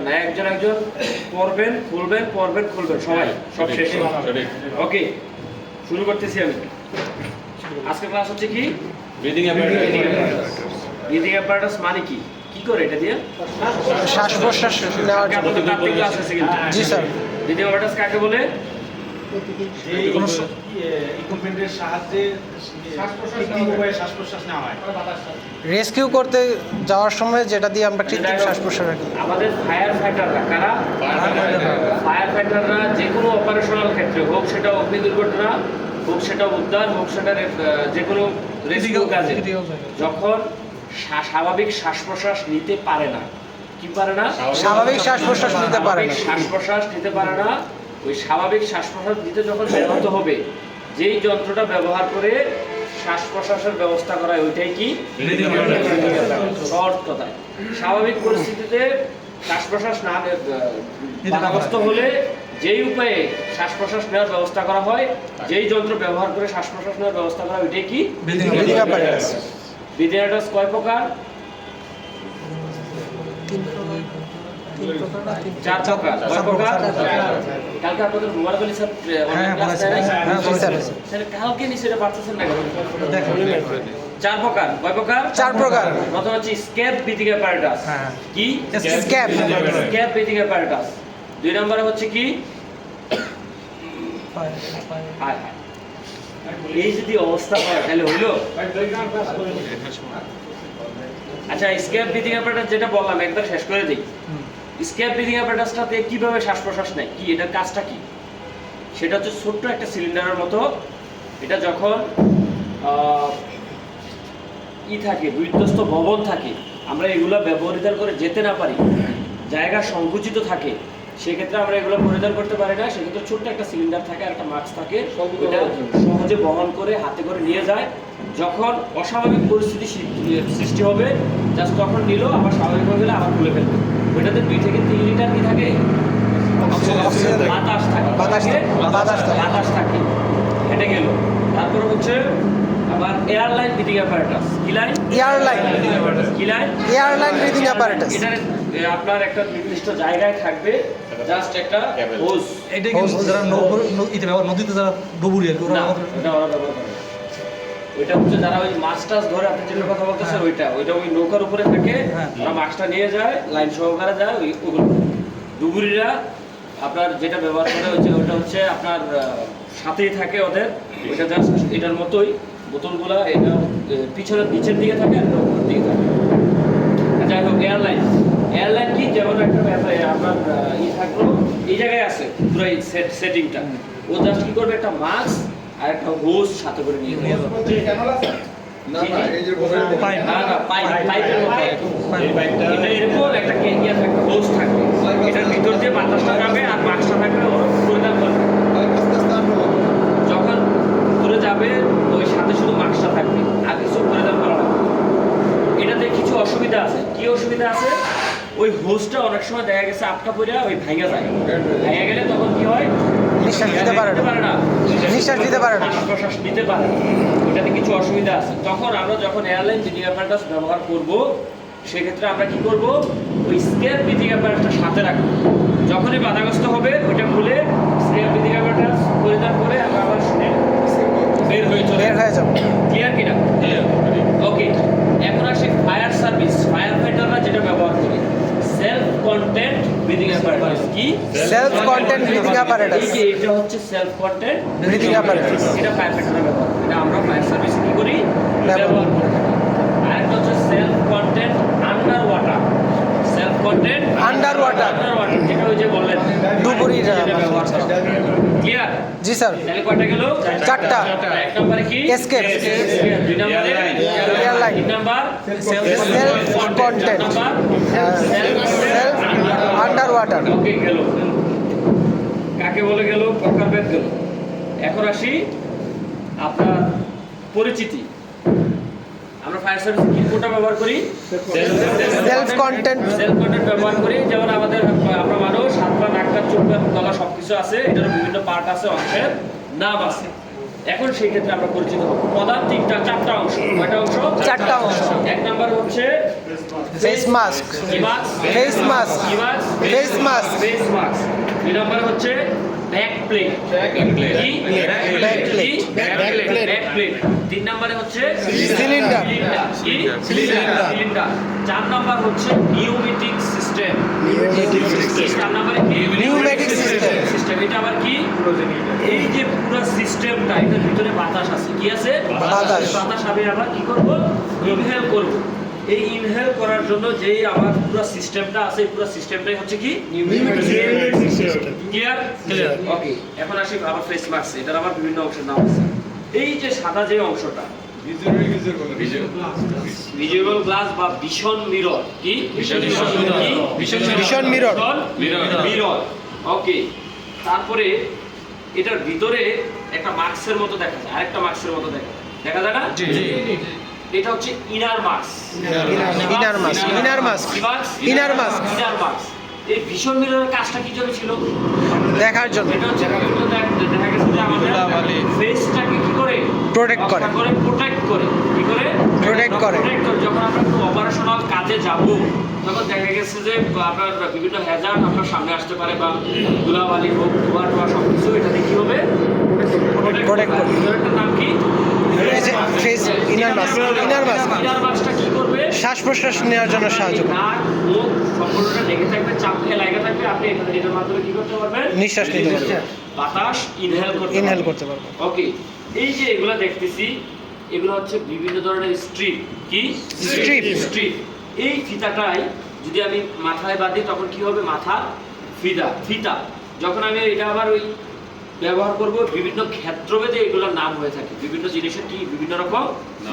না, একজন একজন পড়বেন, খুলবেন সবাই, সব শেষে। ওকে, শুরু করতেছি আমি। আজকে ক্লাস হচ্ছে কি ব্রিদিং অ্যাপারেটাস। ব্রিদিং অ্যাপারেটাস মানে কি, কি করে এটা দিয়ে শ্বাস প্রশ্বাস নেওয়ার জন্য। ক্লাস আছে কিন্তু। জি স্যার। ব্রিদিং অ্যাপারেটাস কাকে বলে? ইকুইপমেন্টের সাহায্যে কৃত্রিম উপায়ে শ্বাস প্রশ্বাস নেওয়া হয়। রেস্কিউ করতে যাওয়ার সময় যেটা দিয়ে আমরা কৃত্রিম শ্বাস প্রশ্বাস রাখি। আমাদের ফায়ার ফাইটাররা কারা? ফায়ার ফাইটাররা যে কোনো অপারেশনাল ক্ষেত্রে হোক, সেটা অগ্নি দুর্ঘটনা হোক, সেটা উদ্ধার হোক, সেটা যে কোনো রেস্কিউ কাজে যখন স্বাভাবিক শ্বাস প্রশ্বাস নিতে পারে না, কি পারে না? স্বাভাবিক শ্বাস প্রশ্বাস নিতে পারে না। শ্বাস প্রশ্বাস নিতে পারে না, ওই স্বাভাবিক শ্বাস প্রশ্বাস নিতে যখন ব্যাহত হবে, যেই যন্ত্রটা ব্যবহার করে শ্বাস প্রশ্বাসের ব্যবস্থা করা হয়, ওইটাই কি? শর্ট কথায় স্বাভাবিক পরিস্থিতিতে শ্বাস প্রশ্বাস না বাধাগ্রস্ত হলে যেই উপায়ে শ্বাস প্রশ্বাস নেওয়ার ব্যবস্থা করা হয়, যেই যন্ত্র ব্যবহার করে শ্বাস প্রশ্বাস নেওয়ার ব্যবস্থা করা হয়, ওইটাই কি? Breathing apparatus. ব্রিদিং অ্যাপারেটাস কয় প্রকার? 4 প্রকার। কয় প্রকার? কালকে আপনাদের মোবাইল বলি স্যার অনলাইন ক্লাস দেয় স্যার, কালকে নিচে এটা পারতেছেন না কেন? 4 প্রকার। কয় প্রকার? 4 প্রকার। প্রথম হচ্ছে স্ক্যাপ ব্রিদিং অ্যাপারেটাস। কি? স্ক্যাপ। স্ক্যাপ ব্রিদিং অ্যাপারেটাস। 2 নম্বরে হচ্ছে কি? হায় হায়, এই যদি অবস্থা হয় তাহলে হইলো? আচ্ছা, স্ক্যাপ ব্রিদিং অ্যাপারেটাস যেটা বললাম একবার শেষ করে দিই। স্ক্যাপ ব্রিদিং অ্যাপারেটাসটাতে কিভাবে শ্বাস প্রশ্বাস নেয়, কি এটার কাজটা কি? সেটা হচ্ছে ছোট্ট একটা সিলিন্ডারের মতো। এটা যখন থাকে, বিধ্বস্ত ভবন থাকে, আমরা এগুলো ব্যবহৃত করে যেতে না পারি, জায়গা সংকুচিত থাকে, সেক্ষেত্রে আমরা এগুলো পরিধান করতে পারি না। সেক্ষেত্রে ছোট্ট একটা সিলিন্ডার থাকে, একটা মাস্ক থাকে, ওটা সহজে বহন করে হাতে করে নিয়ে যায়। যখন অস্বাভাবিক পরিস্থিতি সৃষ্টি হবে, জাস্ট তখন নিল, আবার স্বাভাবিক হয়ে গেলে আবার খুলে ফেলবে। ওইটাতে 2 থেকে 3 লিটার কি থাকে? বাতাস থাকে। বাতাস থাকে। হেঁটে গেল। তারপরে হচ্ছে আবার এয়ারলাইন ব্রিদিং অ্যাপারেটাস। কি লাইন? এয়ারলাইন। কি লাইন? Airline breathing apparatus. এটা আপনার একটা নির্দিষ্ট জায়গায় থাকবে, জাস্ট একটা হোজ। এটা কি যারা নদীতে যারা ডুবুরি আর না, ওটা ওরা ব্যবহার করে না। ওইটা হচ্ছে যারা ওই মাছ টাছ ধরে, আপনি যেটা কথা বলতেছেন, ওইটা ওই নৌকার উপরে থাকে, ওরা মাছটা নিয়ে যায়, লাইন সহকারে যায়, ওগুলো ডুবুরিরা আপনার যেটা ব্যবহার করে ওইটা হচ্ছে আপনার সাথেই থাকে ওদের। ওইটা জাস্ট এটার মতোই, বোতলগুলা এটা পিছনের নিচের দিকে থাকে আর উপর দিকে থাকে। যাই হোক, এয়ারলাইন কি, যেমন একটা ব্যাপার আপনার থাকলো এই জায়গায় আছে পুরো এই সেটিংটা, ও জাস্ট কি করবে, একটা মাস্ক আর একটা হোস সাথে করে নিয়ে যাবে। এটা এরকম একটা কেকিয়া থাকবে, হোস থাকবে, এটার ভিতর দিয়ে বাতাসটা যাবে আর মাস্কটা থাকবে, ওর পরিধান করবে। যখন ঘুরে যাবে, ওই সাথে শুধু মাস্কটা থাকবে, আর কিছু পরিধান করা লাগবে। এটাতে কিছু অসুবিধা আছে। কি অসুবিধা আছে? ওই হোসটা অনেক সময় দেখা গেছে আপটা পড়ে ওই ভাঙা যায়। ভাঙা গেলে তখন কি হয়? নিঃশ্বাস নিতে পারে না। নিঃশ্বাস নিতে পারে না, শ্বাস নিতে পারে না। ওটাতে কিছু অসুবিধা আছে। তখন আমরা যখন এয়ারলাইন ব্রিদিং অ্যাপারেটাস ব্যবহার করব, সেক্ষেত্রে আমরা কি করব, ওই স্ক্যাপ ব্রিদিং অ্যাপারেটাসটা সাথে রাখবো। যখনই বাধাগ্রস্ত হবে, ওইটা খুলে স্ক্যাপ ব্রিদিং অ্যাপারেটাস পরিধান করে আমরা আবার শুনে বের হয়ে যাব। ক্লিয়ার কিনা? ওকে, এখন আসি ফায়ার সার্ভিস। ফায়ার ফাইটাররা যেটা ব্যবহার করে সেলফ কন্টেন্ট ব্রিদিং অ্যাপারেটাস। কি? Self content breathing apparatus. এটা হচ্ছে সেলফ কন্টেন্ট ব্রিদিং অ্যাপারেটাস। এটা ফায়ার ফাইটাররা ব্যবহার করে। এটা আমরা ফায়ার সার্ভিস কি করি? ব্যবহার করে থাকি। আরেকটা হচ্ছে self content under water. Self content under water, যেটা ওই যে বললেন ডুবুরি ব্যবহার করা। ক্লিয়ার? জি স্যার। তাহলে কয়টা গেল? 4টা। 1 নম্বরে কি? এসকেপ। 2 নম্বরে airline. 3 number self content, self under water. Okay, গেল। কাকে বলে গেল? প্রকারভেদ গেল। এখন আসি আপনার পরিচিতি। আমরা ফায়ার সার্ভিসে কি কোনটা ব্যবহার করি? সেলফ কন্টেন্ট ব্যবহার করি। যেমন আমরা মানুষ, হাত পা, নাক কান, চোখ কান, গলা সবকিছু আছে, এটার বিভিন্ন পার্ট আছে, অংশের নাম আছে। এখন সেই ক্ষেত্রে আমরা পরিচিত হব। প্রধান 4টা অংশ। কয়টা অংশ? 4টা অংশ। 1 নাম্বার হচ্ছে ফেস মাস্ক কি মাস্ক? ফেস মাস্ক কি mask? Face mask face mask. 2 নম্বরে হচ্ছে ব্যাক প্লেট। কি? Back plate. Back plate. 3 নম্বরে হচ্ছে সিলিন্ডার কি? সিলিন্ডার। 4 নম্বর হচ্ছে নিউমেটিক সিস্টেম। 4 নম্বরে কি? Pneumatic system. সিস্টেম। এটা আবার কি? এই যে পুরো সিস্টেমটা, এটার ভিতরে বাতাস আছে। কি আছে? বাতাস। বাতাস আমি আবার কি করব? ইনহেল করব। এই ইনহেল করার জন্য যেই আমার পুরো সিস্টেমটা আছে, এই পুরো সিস্টেমটাই হচ্ছে কি? ক্লিয়ার? ওকে, এখন আসি আবার ফেস মাস্ক। এটার আবার বিভিন্ন অংশের নাম আছে। এই যে সাদা যে অংশটা, ভিজুয়াল গ্লাস বা ভিশন মিরর। কি? Vision mirror. মিরর। ওকে, তারপরে এটার ভিতরে একটা মাস্কের মতো দেখা যায়, আরেকটা মাস্কের মতো দেখা যায়। দেখা যায় না? এটা হচ্ছে inner mask. Inner mask inner mask inner mask inner mask. এই ভিশন মিররের কাজটা কি জন্য ছিল? দেখার জন্য এটা হচ্ছে বিভিন্ন দেখা গেছে যে আমাদের ফেসটাকে কি করে Protect করে। প্রোটেক্ট করে। কি করে? Protect করে। Protect করে। যখন আমরা কোনো অপারেশনাল কাজে যাব, তখন দেখা গেছে যে আপনার বিভিন্ন হ্যাজার্ড আপনার সামনে আসতে পারে, বা ধুলাবালি হোক, ধোঁয়া টোয়া সবকিছু এটাতে কি হবে? Protect করে। এটার নাম কি? Face inner mask inner mask inner মাস্কটা কি করবে? শ্বাস প্রশ্বাস নেওয়ার জন্য সাহায্য করে নাক, মুখ সম্পূর্ণটা লেগে থাকবে, চাপ খেয়ে লেগে থাকবে। আপনি এটার মাধ্যমে কি করতে পারবেন? নিঃশ্বাস নিতে পারবেন। বাতাস ইনহেল করতে পারবেন। ওকে, এই যে এগুলা দেখতেছি, এগুলো হচ্ছে বিভিন্ন ধরনের স্ট্রিপ। কি? স্ট্রিপ। এই ফিতাটাই যদি আমি মাথায় বাঁধি, তখন কি হবে? মাথা ফিতা। যখন আমি এটা আবার ওই ব্যবহার করব, বিভিন্ন ক্ষেত্রভেদে এগুলোর নাম হয়ে থাকে। বিভিন্ন জিনিসের কি বিভিন্ন রকম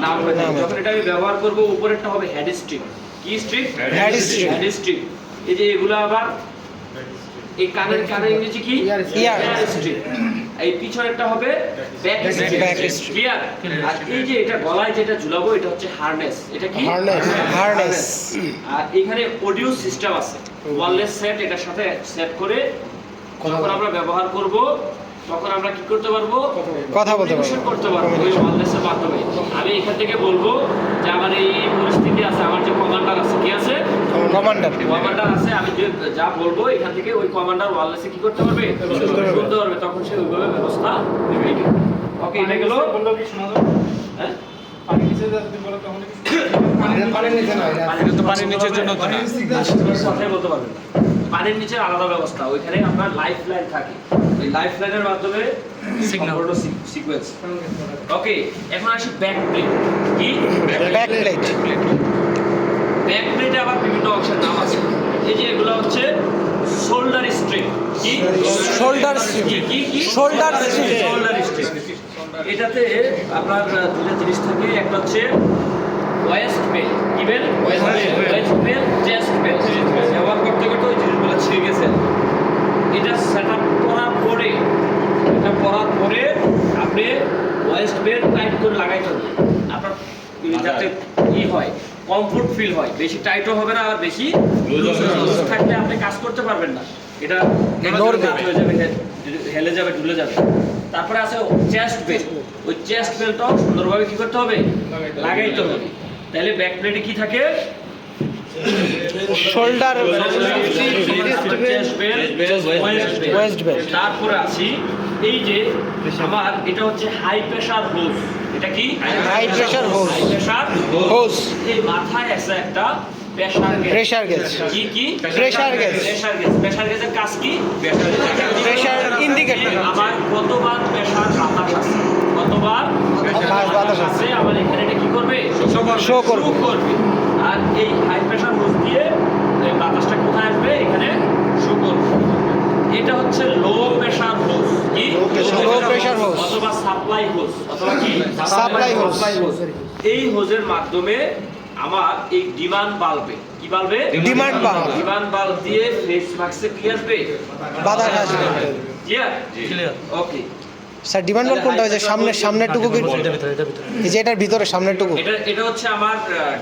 নাম হয়ে থাকে। যখন এটা আমি ব্যবহার করব, উপরেরটা হবে হেড স্ট্রিপ। কি strip? Head strip. Head strip. এই যে এগুলো আবার এই কানের ইংরেজি কি? Ear. স্ট্রিপ। এই পিছনেরটা হবে back Back strip. strip. Clear? আর এই যে এটা গলায় যেটা ঝুলাবো, এটা হচ্ছে হারনেস। এটা কি? হারনেস আর এখানে অডিও সিস্টেম আছে, ওয়্যারলেস সেট। এটার সাথে সেট করে যখন আমরা ব্যবহার করব, তখন আমরা কি করতে পারবো? কথা বলতে Communication পারবো। করতে পারবো ওই ওয়্যারলেসের মাধ্যমে। আমি এখান থেকে বলবো যে আমার এই পরিস্থিতি আছে, আমার যে কমান্ডার আছে, কি আছে? কমান্ডার আছে। আমি যে যা বলবো, এখান থেকে ওই কমান্ডার ওয়্যারলেসে কি করতে পারবে? শুনতে পারবে। তখন সে ওইভাবে ব্যবস্থা নেবে। ওকে, এটা গেল। হ্যাঁ, পানি নিচে যদি বলো তখন এটা তো পানির নিচের জন্য তো না। কথাই বলতে পারবেন না। পানির নিচের আলাদা ব্যবস্থা, ওইখানে আপনার লাইফ লাইন থাকে। এই লাইফ লাইনের মাধ্যমে Signal. সিকোয়েন্স। ওকে, এখন আসি ব্যাক প্লেট। কি? ব্যাক প্লেট ব্যাক প্লেটে আবার বিভিন্ন অংশের নাম আছে। এই যে এগুলো হচ্ছে শোল্ডার স্ট্রিপ। কি? Shoulder strip. কি? Shoulder strip. Shoulder strip. এটাতে আপনার দুটো জিনিস থাকে। একটা হচ্ছে ওয়েস্ট বেল। কি belt? Waist belt, chest belt. ব্যবহার করতে করতে ওই জিনিসগুলো ছিঁড়ে গেছে। এটা সেটআপ করার পরে, আপনি ওয়েস্ট বেল টাইট করে লাগাইতে হবে। আপনার যাতে হয়, কমফোর্ট ফিল হয়। বেশি টাইটও হবে না, আর বেশি লুজ থাকলে আপনি কাজ করতে পারবেন না। এটা নড়বে। হয়ে যাবে, হেলে যাবে, ঢুলে যাবে। তারপরে আছে চেস্ট বেল। ওই চেস্ট বেলটাও সুন্দরভাবে কি করতে হবে? লাগাইতে হবে। তাহলে ব্যাক প্লেটে কি থাকে? Shoulder waist belt. তারপরে আছি এই যে আমার এটা হচ্ছে হাই প্রেসার হোজ। এটা কি? High pressure hose. High pressure hose এই মাথায় আছে একটা প্রেসার গেজ কি? Pressure gauge. প্রেসার গেজের কাজ কি? প্রেসার ইন্ডিকেটর আমার কতবার প্রেসার বাতাস আছে, কতবার বাতাস আছে। আমার এখানে এটা কি করবে? Show করবে। করবে। আর এই হাই প্রেসার হোজ দিয়ে এই বাতাসটা কোথায় আসবে? এখানে শো করবে। এটা হচ্ছে লো প্রেসার হোজ। কি? Low pressure hose. অথবা সাপ্লাই হোজ, অথবা কি? Supply hose. এই হোজের মাধ্যমে আমার এই ডিমান্ড বাল্বে, কি বাল্বে? ডিমান্ড বাল্ব ডিমান্ড বাল্ব দিয়ে ফেস মাস্কে কি আসবে? বাতাস আসবে। ক্লিয়ার? ক্লিয়ার। ওকে, স্যার ডিমান্ড বাল্ব কোনটা হয়েছে? সামনের টুকু কি? এটা ভিতরে এই যে এটার ভিতরে সামনের টুকু এটা হচ্ছে আমার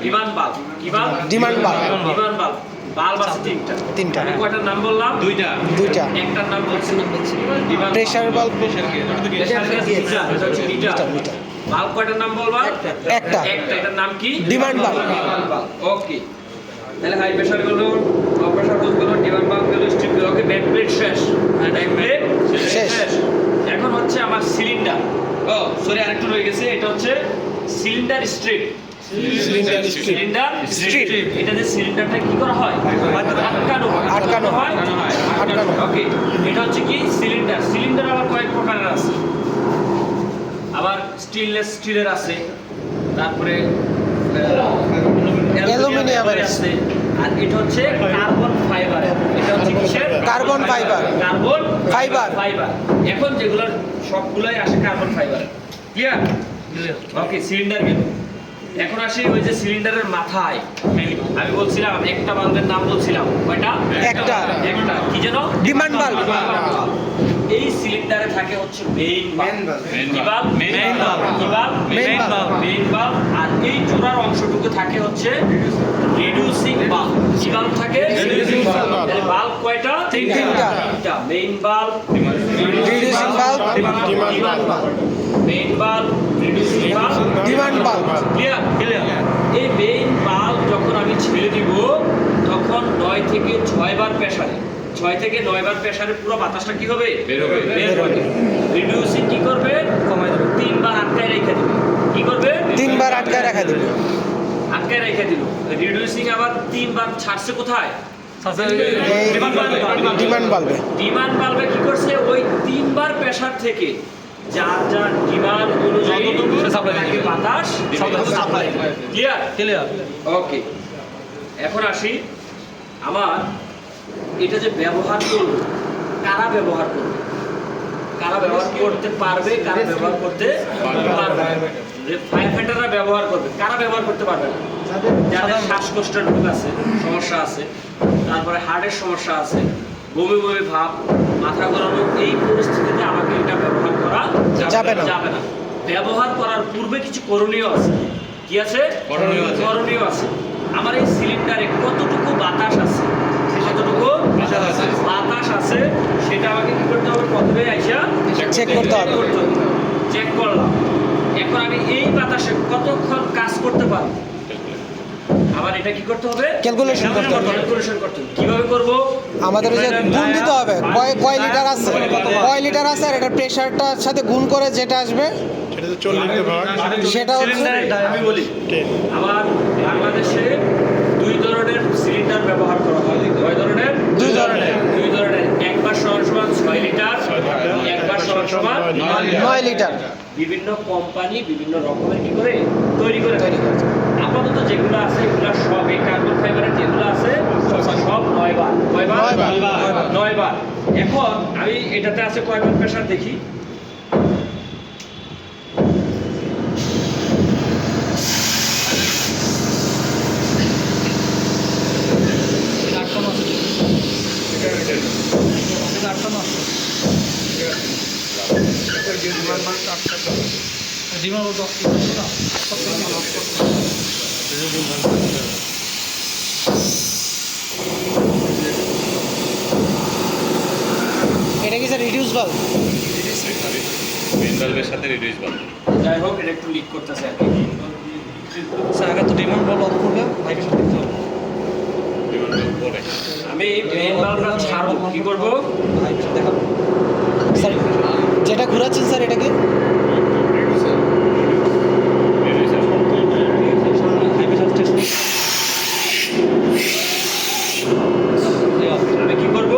ডিমান্ড বাল্ব। কি bulb? Demand bulb demand bulb. Bulb আছে তিনটা। আমি কয়টার নাম বললাম? দুইটা। একটার নাম বলছি demand pressure bulb pressure gauge দুইটা। এটা হচ্ছে মিটার। মিটার। বাল্ব কয়টার নাম বলবা? একটা। এটার নাম কি? Demand bulb. Demand bulb. Okay, তাহলে হাই প্রেসার গেলো, লো প্রেসার গেলো, ডিমান্ড পাম্প গেলো, স্ট্রিপ গেলো, ওকে ব্যাক প্লেট শেষ, ব্যাক প্লেট শেষ। এখন হচ্ছে আমার সিলিন্ডার, ও সরি আরেকটু রয়ে গেছে, এটা হচ্ছে সিলিন্ডার স্ট্রিপ। সিলিন্ডার স্ট্রিপ, এটা যে সিলিন্ডারটা কি করা হয়, আটকানো হয়, আটকানো হয়। আটকানো। ওকে, এটা হচ্ছে কি সিলিন্ডার। সিলিন্ডার আবার কয়েক প্রকারের আছে, আবার স্টেনলেস স্টিলের আছে, তারপরে অ্যালুমিনিয়ামের আছে, আর এটা হচ্ছে কার্বন ফাইবার। এটা হচ্ছে কিসের? Carbon fibre. Carbon fibre. Fibre. এখন যেগুলোর সবগুলাই আসে কার্বন ফাইবার। ক্লিয়ার? ওকে, সিলিন্ডার গেল। এখন আসি ওই যে সিলিন্ডারের মাথায় আমি বলছিলাম একটা বাল্বের নাম বলছিলাম, কয়টা? একটা। একটা কি যেন? Demand bulb. এই সিলিন্ডারে থাকে হচ্ছে মেইন বাল্ব। কি বাল্ব? Main bulb. কি bulb? Main bulb. Main bulb. আর এই চূড়ার অংশটুকু থাকে হচ্ছে রিডিউসিং বাল্ব। কি বাল্ব থাকে? Reducing bulb। তাহলে বাল্ব কয়টা? তিনটা। তিনটা। Main bulb, reducing bulb, main bulb, reducing bulb, demand bulb. Clear? এই মেইন বাল্ব যখন আমি ছেড়ে দিব তখন 9 থেকে 6 বার প্রেসারে, 6 থেকে 9 বার প্রেসারে পুরো বাতাসটা কি হবে? বের হবে। বের হবে। রিডিউসিং কি করবে? কমাই দেবে। 3 বার আটকায় রেখে দিবে। কি করবে? 3 বার আটকায় রাখা দিবে। আটকায় রেখে দিল। রিডিউসিং আবার 3 বার ছাড়ছে কোথায়? এই ডিমান্ড বাল্বে। ডিমান্ড বাল্বে। ডিমান্ড বাল্বে কি করছে? ওই 3 বার প্রেসার থেকে যার যার ডিমান্ড অনুযায়ী তাকে বাতাস সাপ্লাই। ক্লিয়ার? ক্লিয়ার। ওকে, এখন আসি আমার এটা যে ব্যবহার করব, কারা ব্যবহার করবে, কারা ব্যবহার করতে পারবে, কারা ব্যবহার করতে পারবে? ফায়ার ফাইটাররা ব্যবহার করবে, কারা ব্যবহার করতে পারবে না? যাদের শ্বাসকষ্টের রোগ আছে, সমস্যা আছে, তারপরে হার্টের সমস্যা আছে, বমি বমি ভাব, মাথা ঘোরানো, এই পরিস্থিতিতে আমাকে এটা ব্যবহার করা যাবে না। যাবে না। ব্যবহার করার পূর্বে কিছু করণীয় আছে। কি আছে? করণীয় আছে। করণীয় আছে। আমার এই সিলিন্ডারে কতটুকু বাতাস আছে, কতটুকু বাতাস আছে সেটা আমাকে কি করতে হবে? প্রথমে আইসা চেক করতে হবে। চেক করলাম। এখন আমি এই বাতাসে কতক্ষণ কাজ করতে পারবো, আবার এটা কি করতে হবে? Calculation করতে হবে। ক্যালকুলেশন করতে হবে। কিভাবে করব? আমাদের ওই যে গুণ দিতে হবে, কয় লিটার আছে, কয় লিটার আছে, আর এটা প্রেসারটার সাথে গুণ করে যেটা আসবে সেটা হচ্ছে আমি বলি, আমার বাংলাদেশে 2 ধরনের সিলিন্ডার ব্যবহার করা হয়। কয় ধরনের? 2 ধরনের। 2 ধরনের। একবার সমান 6 লিটার, একবার সমান 9 লিটার। বিভিন্ন কোম্পানি বিভিন্ন রকমের কি করে তৈরি করে আপাতত যেগুলো আছে এগুলো সব এই কার্বন ফাইবারের যেগুলো আছে সব 9 বার। কয় বার? 9 বার। এখন আমি এটাতে আছে কয়বার প্রেসার দেখি। ডিমান্ড বলতে না এটা কি স্যার রিডিউস বাল্ব? মেইন বাল্বের সাথে রিডিউস বাল্ব। যাই হোক, এটা একটু লিক করতেছে আর কি। স্যার আগে তো ডিমান্ড বল অফ করবে ভাইকে সাথে দিতে হবে। পরে আমি মেইন বাল্বটা ছাড়বো, কি করব? ভাইকে সাথে দেখাবো। স্যার যেটা ঘোরাচ্ছেন স্যার এটা কি? ভাইকে সাথে টেস্ট আমি কি করব?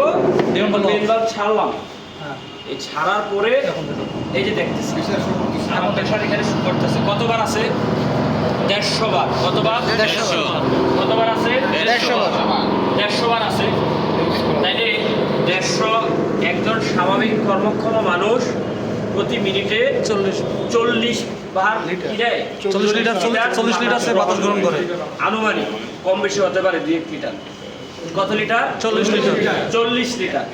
Main bulb মেইন বাল্ব ছাড়লাম। হ্যাঁ এই ছাড়ার পরে এখন দেখো এই যে দেখতেছি আমার প্রেসার এখানে শুট করতেছে। কতবার আছে? 150 বার। কতবার? 150 বার। কতবার আছে? 150 বার। 150 বার আছে। তাইলে 150 একজন স্বাভাবিক কর্মক্ষম মানুষ প্রতি মিনিটে 40 বার কি যায়? 40 লিটার 40 লিটার সে বাতাস গ্রহণ করে। আনুমানিক কম বেশি হতে পারে 2-1 লিটার। কত লিটার? 40 লিটার। 40 লিটার।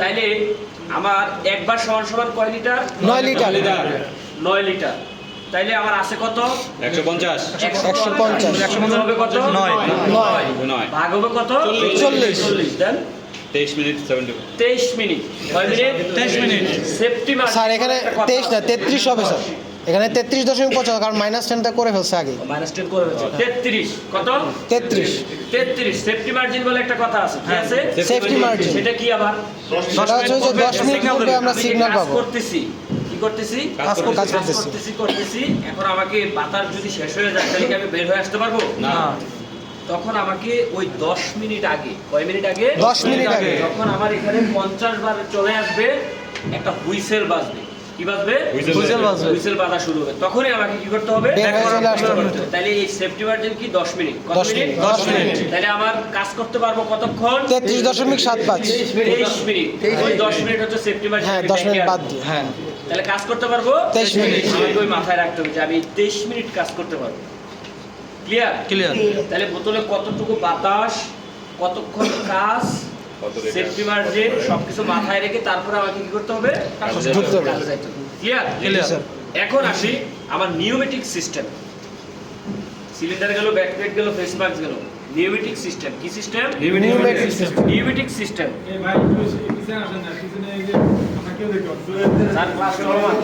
তাইলে আমার একবার সমান কয় লিটার? 9 লিটার। 9 লিটার। তাইলে আমার আছে কত? 150 150 150 হবে কত? 9 9 ভাগ হবে কত? 40 দেন 23 মিনিট 70 23 মিনিট। কয় minute? 23 minute. Safety margin. Sir এখানে 23 না 33 হবে স্যার। এখানে 33.50 কারণ -10টা করে ফেলছে আগে। -10 করে হচ্ছে 33 কত 33 33 সেফটি মার্জিন বলে একটা কথা আছে কি আছে সেফটি মার্জিন। সেটা কি আবার সেটা হচ্ছে যে 10 মিনিট পূর্বে আমরা আমি সিগন্যাল কাজ পাবো। করতেছি কি করতেছি কাজ করতেছি এখন আমাকে বাতাস যদি শেষ হয়ে যায় তাহলে কি আমি বের হয়ে আসতে পারবো না তখন আমাকে ওই 10 মিনিট আগে কয় মিনিট আগে 10 মিনিট আগে যখন আমার এখানে 50 বার চলে আসবে একটা হুইসেল বাজবে কি বাজবে হুইসেল বাজবে। হুইসেল বাজা শুরু হবে তখনই আমাকে কি করতে হবে বের হয়ে চলে আসতে হবে। তাহলে এই সেফটি মার্জিন কি 10 মিনিট কত 10 মিনিট মিনিট, 10 মিনিট। তাহলে আমার কাজ করতে পারবো কতক্ষণ 33.75 23 মিনিট ওই 10 মিনিট হচ্ছে সেফটি মার্জিন হ্যাঁ 10 মিনিট বাদ দিয়ে হ্যাঁ তাহলে কাজ করতে পারবো 23 মিনিট। আমাকে ওই মাথায় রাখতে হবে যে আমি 23 মিনিট কাজ করতে পারবো ক্লিয়ার ক্লিয়ার তাহলে বোতলে কতটুকু বাতাস কতক্ষণ কাজ কত লিটার? সেফটি মার্জিন সবকিছু মাথায় রেখে তারপরে আমাকে কি করতে হবে ঢুকতে হবে। ক্লিয়ার ক্লিয়ার এখন আসি আমার নিউমেটিক সিস্টেম সিলিন্ডার গেল ব্যাকপ্লেট গেল ফেস মাস্ক গেল নিউমেটিক সিস্টেম কি system pneumatic system. Pneumatic system এই ভাই পিছনে আসেন না পিছনে এই যে আমরা কেউ দেখি স্যার ক্লাস চলমান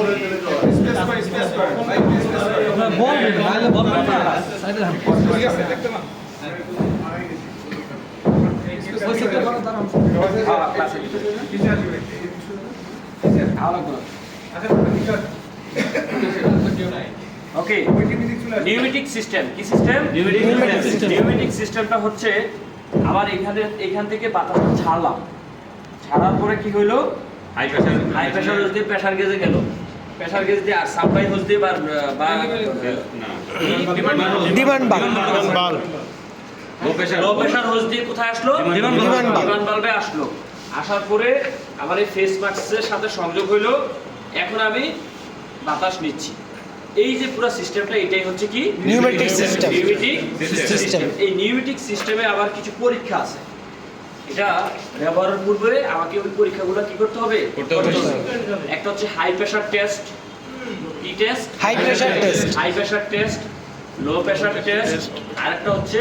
স্পেস পাই স্পেস পাই ভাই স্পেস পাই বলবেন নাহলে বলবেন না সাইডে হান ঠিক আছে দেখতে পান ওই সেক্টর করে দাঁড়ান হ্যাঁ ক্লাসে পিছনে আসবে ভালো করে আচ্ছা কেউ নাই ওকে ওই কি মিউজিক চলে আসবে নিউমেটিক সিস্টেম কি সিস্টেম নিউমেটিক সিস্টেমটা হচ্ছে আবার এখান থেকে বাতাসটা ছাড়লাম ছাড়ার পরে কি হইলো high pressure high pressure hose দিয়ে প্রেসার গেজে গেল প্রেসার গেজ দিয়ে আর সাপ্লাই হোজ দিয়ে বা না ডিমান্ড বাল্ব low pressure low pressure hose দিয়ে কোথায় আসলো Demand bulb। ডিমান্ড বাল্বে আসলো আসার পরে আমার এই ফেস মাস্কের সাথে সংযোগ হইলো এখন আমি বাতাস নিচ্ছি এই যে পুরো সিস্টেমটা এটাই হচ্ছে কি Pneumatic system। Pneumatic System। System এই নিউমেটিক সিস্টেমে আবার কিছু পরীক্ষা আছে এটা ব্যবহারের পূর্বে আমাকে ওই পরীক্ষাগুলো কি করতে হবে করতে হবে। একটা হচ্ছে হাই প্রেসার টেস্ট কি test High pressure test। High pressure test low pressure test আর একটা হচ্ছে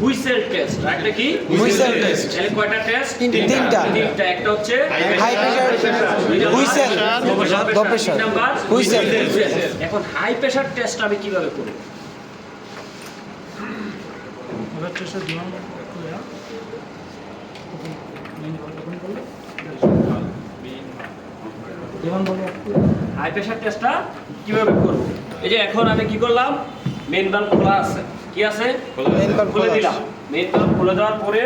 হুইসেল টেস্ট আরেকটা কি Whistle test। তাহলে কয়টা টেস্ট তিনটা। একটা হচ্ছে high pressure whistle low pressure number whistle এখন হাই প্রেসার টেস্ট আমি কিভাবে করব হাই প্রেসার টেস্টটা কিভাবে করব এই যে এখন আমি কি করলাম মেইন বাল্ব খোলা আছে কি আছে মেইন বাল্ব খুলে খোলা দিলাম মেইন বাল্ব খুলে দেওয়ার পরে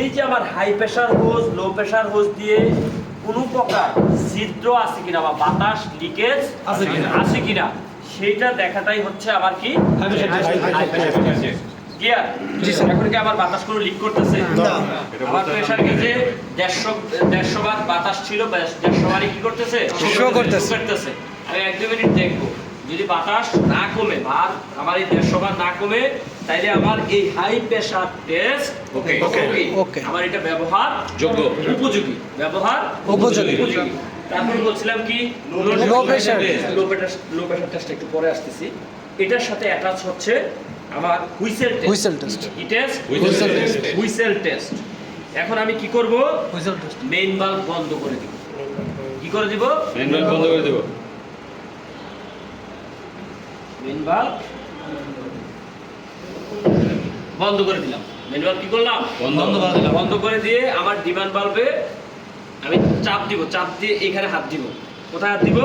এই যে আমার high pressure hose low pressure hose দিয়ে কোনো প্রকার ছিদ্র আছে কিনা বা বাতাস লিকেজ আছে কিনা সেইটা দেখাটাই হচ্ছে আমার কি ক্লিয়ার এখন কি আমার বাতাস কোনো লিক করতেছে না। আমার প্রেসার গেজে 150 বার বাতাস ছিল 150 বারই কি করতেছে Show করতেছে। আমি 1-2 মিনিট দেখবো যদি বাতাস না কমে বা আমার এই 150 বার না কমে তাইলে আমার এই হাই প্রেসার টেস্ট ওকে ওকে। আমার এটা ব্যবহার যোগ্য উপযোগী ব্যবহার উপযোগী। তারপর বলছিলাম কি Low pressure লো প্রেসার টেস্ট একটু পরে আসতেছি এটার সাথে অ্যাটাচ হচ্ছে আমার হুইসেল টেস্ট Whistle test। কি test Whistle test। Whistle test এখন আমি কি করব হুইসেল টেস্ট মেইন বাল্ব বন্ধ করে দিব কি করে দিব মেইন বাল্ব বন্ধ করে দেব মেইন বাল্ব বন্ধ করে দিলাম মেইন বাল্ব কি করলাম বন্ধ করে দিলাম। বন্ধ করে দিয়ে আমার ডিমান্ড বাল্বে আমি চাপ দিব চাপ দিয়ে এখানে হাত দিব কোথায় হাত দিব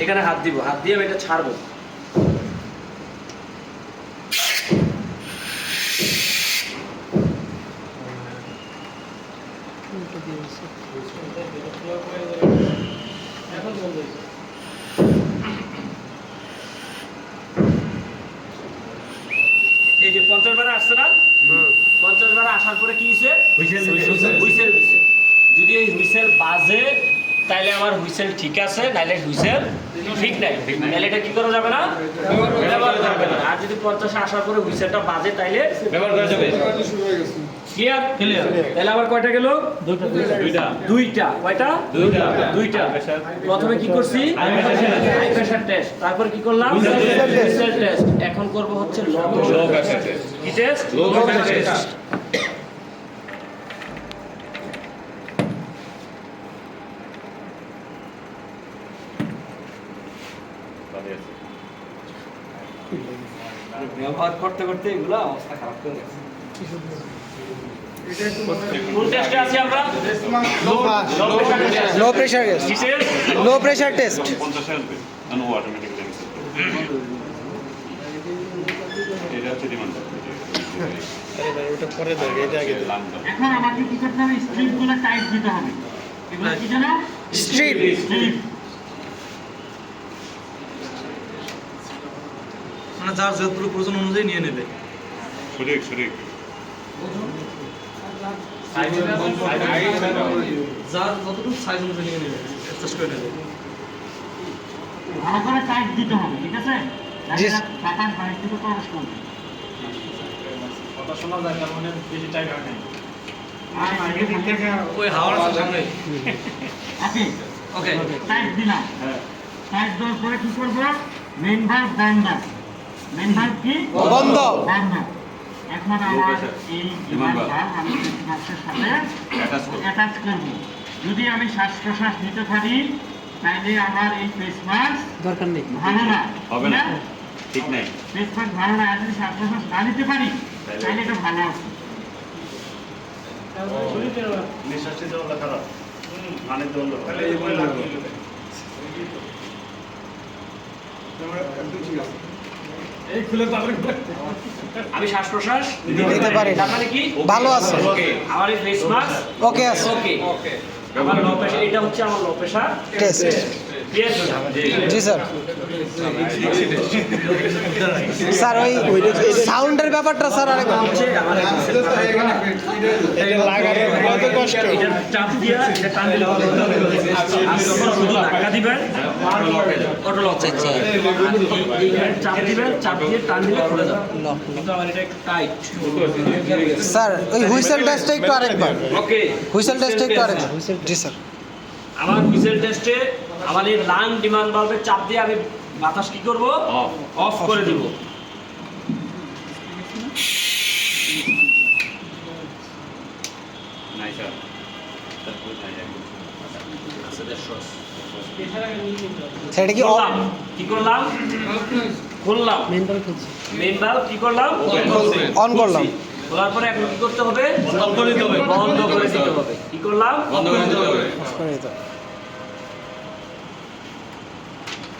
এখানে হাত দিব হাত দিয়ে আমি এটা ছাড়বো এই যে 50 বার আসছে না 50 বার আসার পরে কি হইছে হুইসেল দিছে যদি এই হুইসেল বাজে তাহলে আমার হুইসেল ঠিক আছে নাইলে হুইসেল ঠিক নাই তাহলে এটা কি করা যাবে না ব্যবহার করা যাবে না আর যদি 50 আসার পরে হুইসেলটা বাজে তাইলে ব্যবহার করা যাবে ক্লিয়ার ক্লিয়ার তাহলে আমার কয়টা গেল দুইটা কয়টা দুইটা প্রথমে কি করছি হাই প্রেসার টেস্ট তারপর কি করলাম হুইসেল টেস্ট এখন করব হচ্ছে লো লো প্রেসার টেস্ট কি টেস্ট লো প্রেসার টেস্ট করতে করতে এগুলো অবস্থা খারাপ করে গেছে। কোন টেস্টে আছি আমরা? লো প্রেশার টেস্ট, কিসের? Low pressure test. 50 আসবে and ও অটোমেটিক্যালি রিসেট করবে। এটা হচ্ছে ডিমান্ড। এখন আমাকে কি করতে হবে? স্ট্রিপগুলো টাইট দিতে হবে। এগুলো কি জানো? স্ট্রিপ। স্ট্রিপ। মানে যার যতটুকু প্রয়োজন অনুযায়ী নিয়ে নেবে। সঠিক সঠিক। যার যতটুকু সাইজ অনুযায়ী নিয়ে নেবে, অ্যাডজাস্ট করে নেবে। ভালো করে টাইট দিতে হবে, ঠিক আছে? জি। বাতাস বাইরে থেকে প্রবেশ করবে। কথা শোনা যায়, তার মানে বেশি টাইট হয় নাই। আর আগে থেকে ওই হাওয়ার সামনে। ওকে ওকে টাইট দিলাম। টাইট দেওয়ার পরে কি করবো? মেইন ভালভ বন্ধ। মেইন ভালভ কি? বন্ধ। বন্ধ। এখন আমার এই ডিমান্ড ভালভ আমি বক্সের সাথে অ্যাটাচ করব। যদি আমি শ্বাস প্রশ্বাস নিতে পারি তাহলে আমার এই ফেস মাস্ক দরকার নেই। ভালো না, হবে না। ঠিক নাই। ফেস মাস্ক ভালো না। আর যদি শ্বাস প্রশ্বাস না নিতে পারি তাহলে এটা ভালো আছে। নিঃশ্বাস নিতে হলে খারাপ, মানে তো হলো তাহলে এই বলে লাগবে। এই খুলে তো আমি শ্বাস প্রশ্বাস নিতে পারি না। তার মানে কি? ভালো আছে। ওকে। আমার এই ফেস মাস্ক ওকে আছে। ওকে। আমার লো প্রেশার, এটা হচ্ছে আমার লো প্রেশার টেস্ট। ক্লিয়ার? জি স্যার। স্যার ওই সাউন্ডের ব্যাপারটা স্যার আরেক হচ্ছে আমার এটা চাপ দিয়া এটা টান দিলে হবে। আর যখন শুধু ধাক্কা দিবেন অটো লক হচ্ছে। এইখানে চাপ দিবেন, চাপ দিয়ে টান দিলে খুলে যাবে। কিন্তু আমার এটা একটু টাইট। স্যার ওই হুইসেল টেস্টটা একটু আরেকবার। ওকে। হুইসেল টেস্টটা একটু আরেকবার। জি স্যার। আমার হুইসেল টেস্টে আমার এই লাং ডিমান্ড বাল্বে চাপ দিয়ে আমি বাতাস কি করব? অফ করে দিব। নাই স্যার। তারপর নাই একদম। সেটা কি করলাম কি করলাম? খুললাম মেইন বাল্ব কি করলাম? অন করলাম? খোলার পরে এখন কি করতে হবে? বন্ধ করে দিতে হবে। বন্ধ করে দিতে হবে। কি করলাম? বন্ধ করে দিতে হবে।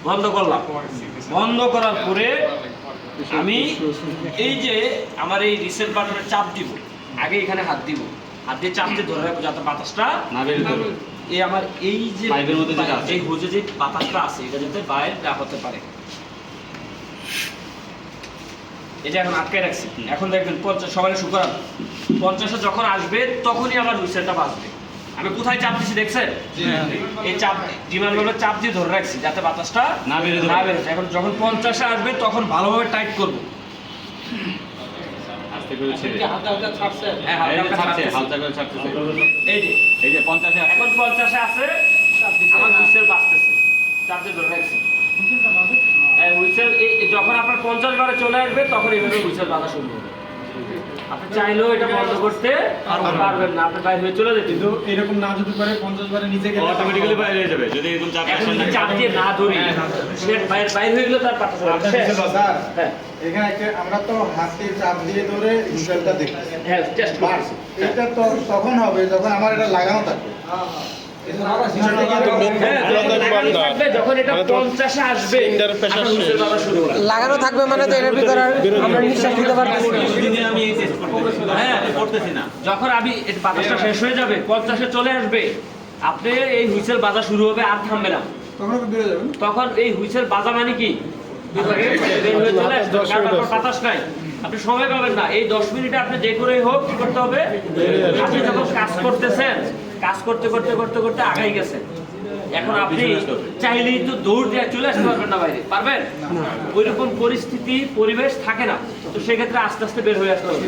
বন্ধ করলাম। বন্ধ করার পরে আমি এই যে আমার এই রিসেট বাটনে চাপ দিব। আগে এখানে হাত দিব, হাত দিয়ে চাপ দিয়ে ধরে রাখবো যাতে বাতাসটা না বের হতে হবে। এই আমার এই যে পাইপের মধ্যে যেটা আছে। এই হোজে যে বাতাসটা আছে এটা যাতে বাইরে না হতে পারে। এটা এখন আটকে রাখছি। এখন দেখবেন 50 সবাই শুকরান 50-এ যখন আসবে তখনই আমার হুইসেলটা বাজবে। আমি কোথায় চাপ দিছি দেখছেন? এই চাপ ডিমান্ড বাল্বে চাপ দিয়ে ধরে রাখছি যাতে বাতাসটা না বের হতে না পারে। বের হয়। এখন যখন 50-এ আসবে তখন ভালোভাবে টাইট করব। আস্তে করে ছেড়ে। হ্যাঁ, এই যে হালকা ছাড়ছে, ছাড়তেছে। হালকা করে ছাড়তেছে। এই যে এই যে 50 এ এখন 50-এ আছে, আমার হুইসেল বাজতেছে। চাপ দিয়ে ধরে রাখছি। হ্যাঁ, হুইসেল যখন আপনার 50 বারে চলে আসবে তখন এইভাবে হুইসেল বাজা শুরু হবে। আপনি চাইলেও এটা বন্ধ করতে পারবেন না, আপনি বাইরে হয়ে চলে যেতে। কিন্তু এরকম না যদি পারে 50 বারে নিচে গেলে অটোমেটিক্যালি বাইরে হয়ে যাবে যদি এরকম চাপ এখন আসে যদি চাপ দিয়ে না ধরি সে বাইরে হয়ে গেলে তার পাতা আপনার কিছু কথা, হ্যাঁ এখানে আমরা তো হাতে চাপ দিয়ে ধরে হুইসেলটা দেখি। হ্যাঁ টেস্ট বাট এটা তো তখন হবে যখন আমার এটা লাগানো থাকে। যখন এটা 50-এ আসবে আপনার হুইসেল বাজা শুরু হবে। লাগানো থাকবে মানে তো এটার ভিতরে আর আমরা নিঃশ্বাস নিতে পারবো। যদি আমি এই টেস্ট করতেছি হ্যাঁ করতেছি না যখন আমি এই বাতাসটা শেষ হয়ে যাবে 50-এ চলে আসবে আপনি এই হুইসেল বাজা শুরু হবে আর থামবে না। তখন এই হুইসেল বাজা মানে কি? বের হয়ে চলে আসবে, কারণ আপনার বাতাস নাই, আপনি সময় পাবেন না। এই 10 মিনিটে আপনি যে করেই হোক কি করতে হবে? আপনি যখন কাজ করতেছেন, কাজ করতে করতে করতে করতে আগাই গেছেন। এখন আপনি চাইলেই তো দৌড় দিয়ে চলে আসতে পারবেন না বাইরে, পারবেন? ওইরকম পরিস্থিতি পরিবেশ থাকে না, তো সেক্ষেত্রে আস্তে আস্তে বের হয়ে আসতে হবে।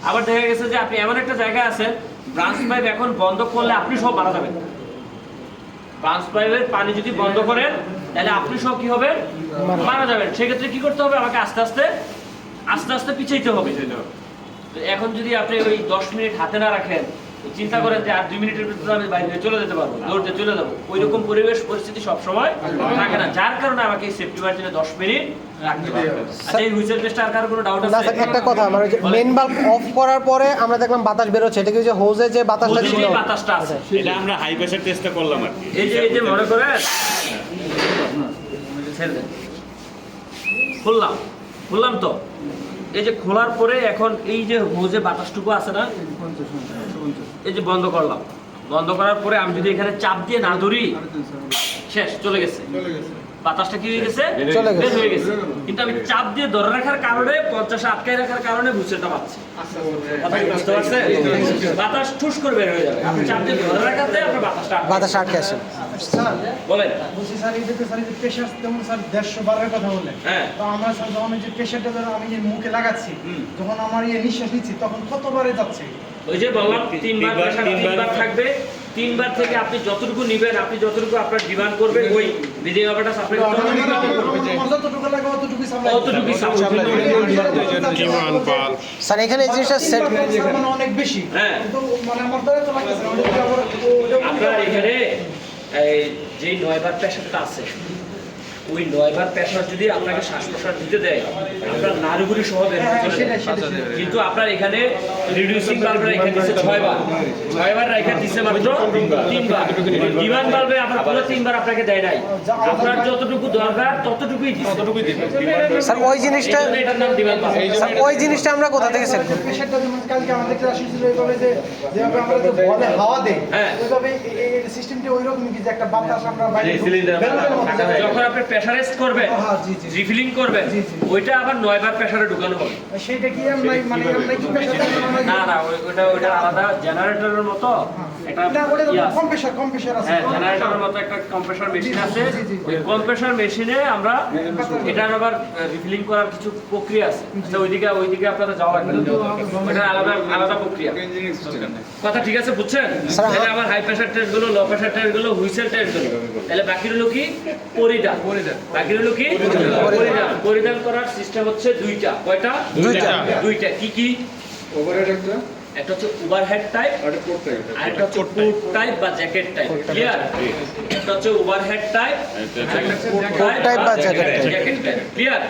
আবার দেখা গেছে যে আপনি এমন একটা জায়গায় আছেন ব্রাঞ্চ পাইপ এখন বন্ধ করলে আপনি সব মারা যাবেন। ব্রাঞ্চ পাইপের পানি যদি বন্ধ করেন তাহলে আপনি সব কি হবে? মারা যাবেন। সেক্ষেত্রে কি করতে হবে? আমাকে আস্তে আস্তে আস্তে আস্তে পিছাইতে হবে। তো এখন যদি আপনি ওই 10 মিনিট হাতে না রাখেন চিন্তা করেন যে আর 2 মিনিটের ভিতরে আমি বাইরে চলে যেতে পারবো, দৌড়তে চলে যাবো, ওই রকম পরিবেশ পরিস্থিতি সব সময় থাকে না, যার কারণে আমাকে এই সেফটি মার্জিনে 10 মিনিট রাখতে হবে। আচ্ছা, এই হুইসেল টেস্টে আর কারো কোনো ডাউট না আছে? স্যার, একটা কথা, আমার ওই যে মেন বাল্ব অফ করার পরে আমরা দেখলাম বাতাস বেরোচ্ছে, এটা কি যে হোজে যে বাতাসটা ছিল? পজিটিভ বাতাসটা আছে। এটা আমরা হাই প্রেসার টেস্টটা করলাম আর কি। এই যে মনে করেন ছেড়ে দেন। খুললাম তো, এই যে খোলার পরে এখন এই যে হোজে বাতাসটুকু আছে না, এই যে বন্ধ করলাম, বন্ধ করার পরে আমি যদি এখানে চাপ দিয়ে না ধরি, শেষ, চলে গেছে বাতাসটা, কি হয়ে গেছে? চলে গেছে। বের হয়ে গেছে। কিন্তু আমি চাপ দিয়ে ধরে রাখার কারণে, 50 আটকায় রাখার কারণে হুইসেলটা পাচ্ছি। কথা কি বুঝতে পারছেন? বাতাস ঠুস করে বের হয়ে যাবে, আপনি চাপ দিয়ে ধরে রাখাতে আপনার বাতাসটা বাতাস আটকে আসে। স্যার বলেন। বলছি স্যার, এই যে স্যার, এই যে প্রেশার যেমন স্যার 150 বারের কথা বললেন, হ্যাঁ। তো আমরা স্যার যখন এই যে প্রেশারটা ধরো আমি এই মুখে লাগাচ্ছি, যখন আমার নিঃশ্বাস নিচ্ছি, তখন কতবারে যাচ্ছে? ওই যে বললাম 3 বার প্রেসার 3 বার থাকবে, 3 বার থেকে আপনি যতটুকু নিবেন, আপনি যতটুকু আপনার ডিমান্ড করবেন, ওই ব্রিদিং অ্যাপারেটাস আপনি আমার যতটুকু লাগে অতটুকুই সাপ্লাই, অতটুকুই সাপ্লাই। স্যার এখানে এই জিনিসটা সেট মানে অনেক বেশি, হ্যাঁ। কিন্তু মানে আমার দ্বারা তো লাগতেছে না, ওটা আবার আপনার এখানে এই যে 9 বার প্রেসারটা আছে, ওই 9 বার প্রেসার যদি আপনাকে শ্বাস প্রশ্বাস দিতে দেয়, আপনার নাড়িভুড়ি সহ বের হয়ে চলে যাবে। কিন্তু আপনার এখানে রিডিউসিং বাল্বে রেখে দিচ্ছে 6 বার, 6 বার রেখে দিচ্ছে মাত্র 3 বার। ডিমান্ড বাল্বে আপনার পুরো 3 বার আপনাকে দেয় নাই, আপনার যতটুকু দরকার ততটুকুই দিবে। স্যার ওই জিনিসটা, এটার নাম ডিমান্ড বাল্ব। স্যার ওই জিনিসটা আমরা কোথা থেকে সেট করব? প্রেশারটা যেমন কালকে আমাদের ক্লাস ছিল, এইভাবে যে যেভাবে আমরা যে বলে হাওয়া দেই, হ্যাঁ। ওইভাবে এই সিস্টেমটা ওইরকমই কি যে একটা বাতাস আমরা বাইরে যখন আপনি প্রেসারাইজ করবেন, হ্যাঁ, জি, জি। রিফিলিং করবেন, জি, জি। ওইটা আবার 9 বার প্রেসারে ঢুকানো হবে। সেইটা কি আমরা মানে আমরা কি প্রেশার না ওটা আলাদা জেনারেটরের মতো একটা ইয়ে আছে। কম্প্রেসার আছে। হ্যাঁ, জেনারেটরের মতো একটা কম্প্রেসর মেশিন আছে। জি, জি, জি। ওই কম্প্রেসর মেশিনে আমরা এটার আবার রিফিলিং করার কিছু প্রক্রিয়া আছে। আচ্ছা, ওইদিকে আপনাদের যাওয়া লাগবে না। এটা আলাদা প্রক্রিয়া। কথা ঠিক আছে, বুঝছেন? তাহলে আমার হাই প্রেসার টেস্ট গুলো, লো প্রেসার টেস্ট গুলো, হুইসেল টেস্ট গুলো, তাহলে বাকি রইলো কি? পরিধান। বাকি রইলো কি? পরিধান করার সিস্টেম হচ্ছে দুইটা। কয়টা? দুইটা। কি? একটা হচ্ছে ওভারহেড টাইপ, আর একটা হচ্ছে কোট টাইপ বা জ্যাকেট টাইপ। ক্লিয়ার? একটা হচ্ছে ওভারহেড টাইপ, আর একটা কোট টাইপ বা জ্যাকেট টাইপ। ক্লিয়ার?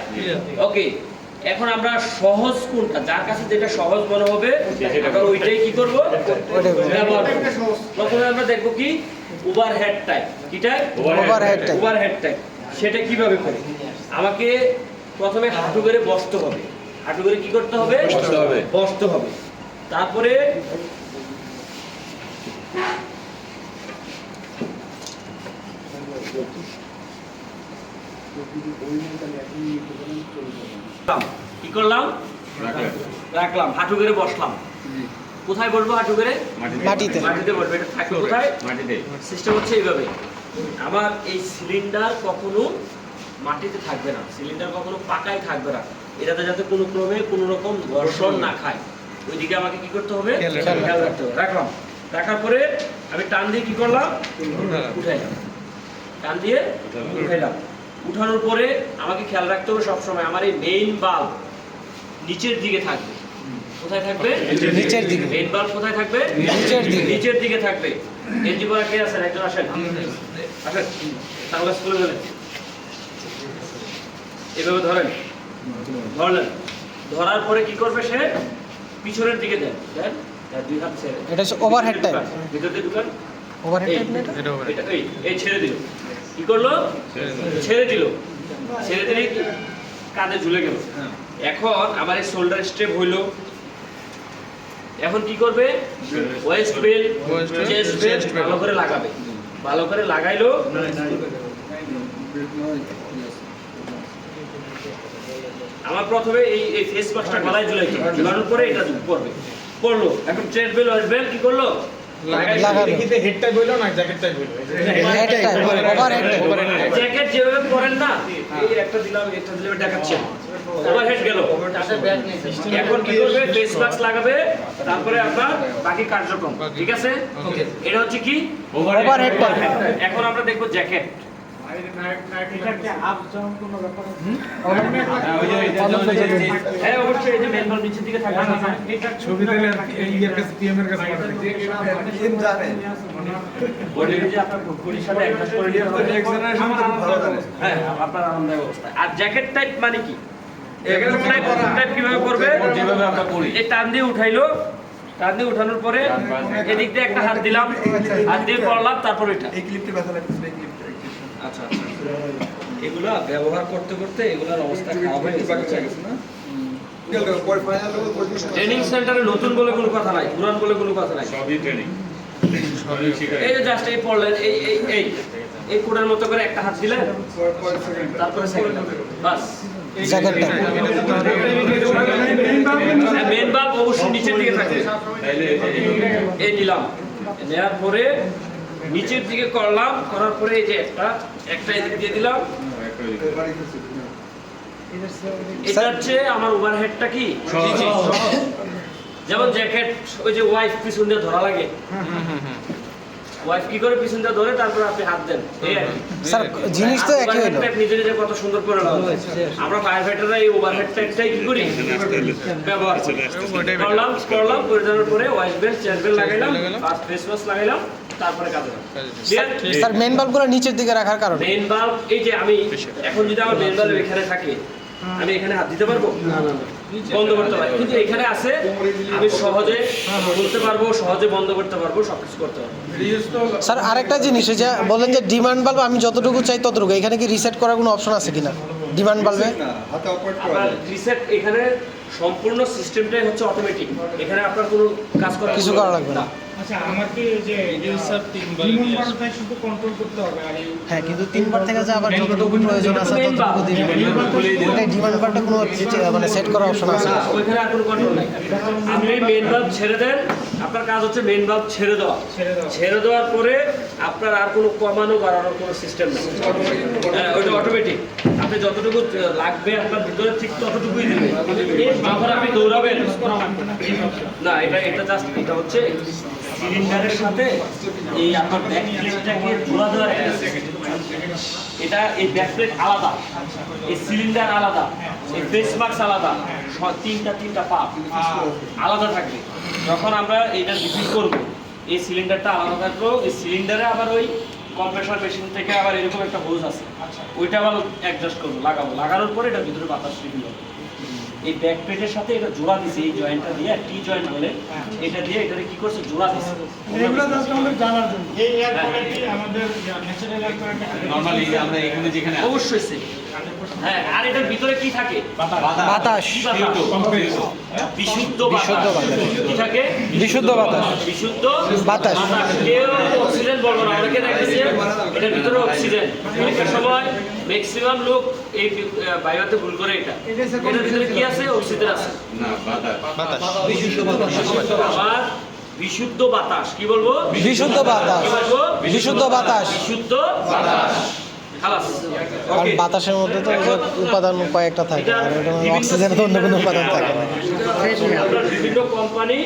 ওকে। এখন আমরা সহজ কোনটা, যার কাছে যেটা সহজ মনে হবে আমরা ওইটাই কি করব? ব্যবহার করব। প্রথমে আমরা দেখব কি? Overhead type. কি টাইপ? Overhead type. সেটা কিভাবে করি? আমাকে প্রথমে হাঁটু করে বসতে হবে। হাঁটু করে কি করতে হবে? বসতে হবে। তারপরে কি করলাম? রাখলাম, হাঁটু করে বসলাম। কোথায় বসবো? হাঁটু করে মাটিতে বসবো। এটা থাকবে কোথায়? মাটিতে। সিস্টেম হচ্ছে এইভাবে, আমার এই সিলিন্ডার কখনো মাটিতে থাকবে না, সিলিন্ডার কখনো পাকায় থাকবে না, এটাতে যাতে কোনো ক্রমে কোনো রকম ঘর্ষণ না খায়, ওইদিকে আমাকে কি করতে হবে? খেয়াল রাখতে হবে। রাখলাম, রাখার পরে আমি টান দিয়ে কি করলাম? উঠাইলাম, টান দিয়ে উঠাইলাম। উঠানোর পরে আমাকে খেয়াল রাখতে হবে সবসময় আমার এই মেইন বাল্ব নিচের দিকে থাকবে। কোথায় থাকবে? নিচের দিকে। মেইন বাল্ব কোথায় থাকবে? নিচের দিকে থাকবে। এনজি করা কে আছেন? একজন আসেন, সানগ্লাস খুলে ফেলেন, এভাবে ধরেন, ধরলেন। ধরার পরে কি করবে সে? পিছনের দিকে দেন, দুই হাত ছেড়ে। এটা হচ্ছে ওভারহেড টাইপ। ভিতর দিয়ে ঢুকান। ওভারহেড টাইপ না এটা? এই ছেড়ে দিল। কি করলো? ছেড়ে দিল। ছেড়ে দিলে কাঁধে ঝুলে গেল। এখন আমার এই শোল্ডার স্ট্রেপ হইলো। এখন কি করবে? ওয়েস্ট বেল্ট, চেস্ট বেল্ট ভালো করে লাগাবে। ভালো করে লাগাইলো। আমার প্রথমে এই ফেস মাস্কটা গলায় ঝুলাইতো, ঝুলানোর পরে এটা পড়বে, পড়লো। এখন চেস্ট বেল্ট, ওয়েস্ট বেল্ট কি করলো? জ্যাকেট যেভাবে পরেন না, এই একটা দিলাম, একটা দিলাম, দেখাচ্ছে ওভারহেড গেল। এখন কি করবে? ফেস মাস্ক লাগাবে, তারপরে আপনার বাকি কার্যক্রম। ঠিক আছে? এটা হচ্ছে কি? ওভারহেড। এখন আমরা দেখবো জ্যাকেট। এটা কি আপ ডাউন কোনো ব্যাপার আছে? হ্যাঁ অবশ্যই এই যে মেন বাল্ব নিচের দিকে থাকবে না এটা ছবি দিলে আর কি এই এর কাছে পিএম এর কাছে পাঠাবে। বডি যে আপনার ঘড়ির সাথে অ্যাডজাস্ট করে নিতে হবে হ্যাঁ আপনার আরামদায়ক অবস্থা। আর জ্যাকেট টাইপ মানে কি? টাইপ কিভাবে করবে? যেভাবে আমরা করি এই টান দিয়ে উঠাইলো, টান দিয়ে উঠানোর পরে এদিক দিয়ে একটা হাত দিলাম, হাত দিয়ে করলাম, তারপর এটা এই ক্লিপটি ব্যথা লাগতেছে এই ক্লিপটা আচ্ছা আচ্ছা এগুলা ব্যবহার করতে করতে এগুলার অবস্থা খারাপ হয়ে গেছে না। পরে ফাইনাল লেভেল করে দিন ট্রেনিং সেন্টারে নতুন বলে কোনো কথা নাই, পুরান বলে কোনো কথা নাই। সবই ট্রেনিং সবই শিখাই এই যে জাস্ট এই পড়লেন এই এই এই এই কোডের মতো করে একটা হাত দিলেন, তারপরে সেকেন্ড বাস। জ্যাকেটটা মেন বাল্ব অবশ্যই নিচের দিকে থাকে। তাইলে এই নিলাম, নেওয়ার পরে নিচের দিকে করলাম, করার পরে এই যে একটা এদিক দিয়ে দিলাম। এটা হচ্ছে আমার ওভারহেডটা কি যেমন জ্যাকেট ওই যে ওয়াইফ পিছন দিয়ে ধরা লাগে, ওয়াইফ কি করে পিছন দিয়ে ধরে তারপর আপনি হাত দেন এই আর কি। স্যার জিনিস তো একই হলো। নিজে নিজে কত সুন্দর করে লাগানো আমরা ফায়ার ফাইটাররা এই ওভারহেড টাইপটাই কি করি ব্যবহার করি। করলাম করে দেওয়ার পরে ওয়াইফ বেল্ট চেয়ার বেল্ট লাগাইলাম, ফার্স্ট ফেস মাস্ক লাগাইলাম, তারপরে কাজে স্যার মেন বাল্বগুলো নিচের দিকে রাখার কারণে মেইন বাল্ব এই যে আমি এখন যদি আমার মেইন বাল্ব এখানে থাকে আমি এখানে হাত দিতে পারবো বন্ধ করতে পারি, কিন্তু এখানে আছে আমি সহজে বলতে পারবো, সহজে বন্ধ করতে পারবো, সবকিছু করতে পারবো। স্যার আরেকটা জিনিস এই যে বললেন যে ডিমান্ড বাল্ব আমি যতটুকু চাই ততটুকু, এখানে কি রিসেট করার কোনো অপশন আছে কিনা ডিমান্ড বাল্বে? হাতে অপারেট করা আপনার যায় রিসেট এখানে সম্পূর্ণ সিস্টেমটাই হচ্ছে অটোমেটিক, এখানে আপনার কোনো কাজ করা কিছু করা লাগবে না। আচ্ছা আমার কি যে ইউজার 3 বার শুধু কন্ট্রোল করতে হবে আর এই হ্যাঁ কিন্তু 3 থেকে যে আবার যতটুকু প্রয়োজন আছে ততটুকু দিবেন। ওটাই ডিমান্ড বাল্বটা কোনো মানে সেট করার অপশন আছে না? ওইখানে আর কোনো কন্ট্রোল নাই। আপনি মেইন বাল্ব ছেড়ে দেন, আপনার কাজ হচ্ছে মেইন বাল্ব ছেড়ে দেওয়া, ছেড়ে দেওয়ার পরে আপনার আর কোনো কমানো বাড়ানোর কোনো সিস্টেম নেই, হ্যাঁ ওইটা অটোমেটিক। আপনি যতটুকু লাগবে আপনার ভিতরে ঠিক ততটুকুই দিবেন, তারপর আপনি দৌড়াবেন না। এটা জাস্ট এটা হচ্ছে সিলিন্ডারের সাথে এই আপনার ব্যাক প্লেটটাকে জোড়া দেওয়ার একটা system। এটা এই ব্যাক প্লেট আলাদা, এই সিলিন্ডার আলাদা, এই ফেস মাস্ক আলাদা, তিনটা পা আলাদা থাকবে। যখন আমরা এটা রিফিল করব এই সিলিন্ডারটা আলাদা থাকলো, এই সিলিন্ডারে আবার ওই কম্প্রেসার মেশিন থেকে আবার এরকম একটা হোজ আছে, ওইটা আবার অ্যাডজাস্ট করবো, লাগানোর পরে এটা ভিতরে বাতাস রিফিল হবে। এই ব্যাক প্লেটের সাথে এটা জোড়া দিছে, এই জয়েন্টটা দিয়ে টি জয়েন্ট বলে, এটা দিয়ে এটারে কি করছে জোড়া দিছে। এগুলো জাস্ট আমাদের জানার জন্য এই এয়ার কোয়ালিটি আমাদের ন্যাচারাল এয়ার কোয়ালিটি নরমালি আমরা এখানে যেখানে অবশ্যই সে হ্যাঁ। আর এটার ভিতরে কি থাকে? বাতাস, বিশুদ্ধ বিশুদ্ধ বাতাস। কি থাকে? বিশুদ্ধ বাতাস, বিশুদ্ধ বাতাস। কেউ অক্সিজেন বলবো না, অনেকে দেখেছে এটার ভিতরে অক্সিজেন। পরীক্ষার সময় ম্যাক্সিমাম লোক এই বাইরেতে ভুল করে এটা। এটার ভিতরে কি আছে? অক্সিজেন আছে না বাতাস আবার বিশুদ্ধ বাতাস। কি বলবো? বিশুদ্ধ বাতাস, কি বলবো? বিশুদ্ধ বাতাস। বিশুদ্ধ বাতাস। খালাস। কারণ ওকে। বাতাসের মধ্যে তো ওই যে উপাদান কয়েকটা থাকে আর ওটা অক্সিজেনের তো অন্য কোনো উপাদান থাকে না। আপনার বিভিন্ন কোম্পানি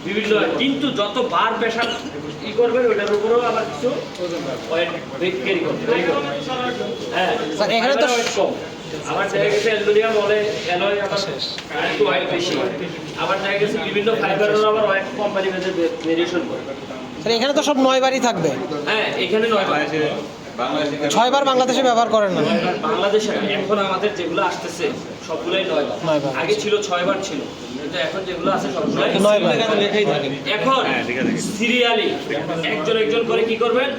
বিভিন্ন, কিন্তু যত বার প্রেশার ই করবেন ওটার উপরেও আবার কিছু ওয়েট ক্যারি করবে। হ্যাঁ স্যার, এখানে তো weight কম। আবার দেখা গেছে অ্যালুমিনিয়াম বলে অ্যালয় আবার একটু ওয়েট বেশি, আবার দেখা গেছে বিভিন্ন ফাইবারের আবার ওয়েট কোম্পানি ভেরিয়েশন করে। স্যার এখানে তো সব 9 বারই থাকবে, হ্যাঁ এখানে 9 বার। বাংলাদেশে 6 বার বাংলাদেশে ব্যবহার করেন না। বাংলাদেশে এখন আমাদের যেগুলো আসতেছে সবগুলাই 9 বার। 9 বার। আগে ছিল 6 বার ছিল, কিন্তু এখন যেগুলো আছে সবগুলাই 9 বার। এখন সিরিয়ালি একজন একজন করে কি করবেন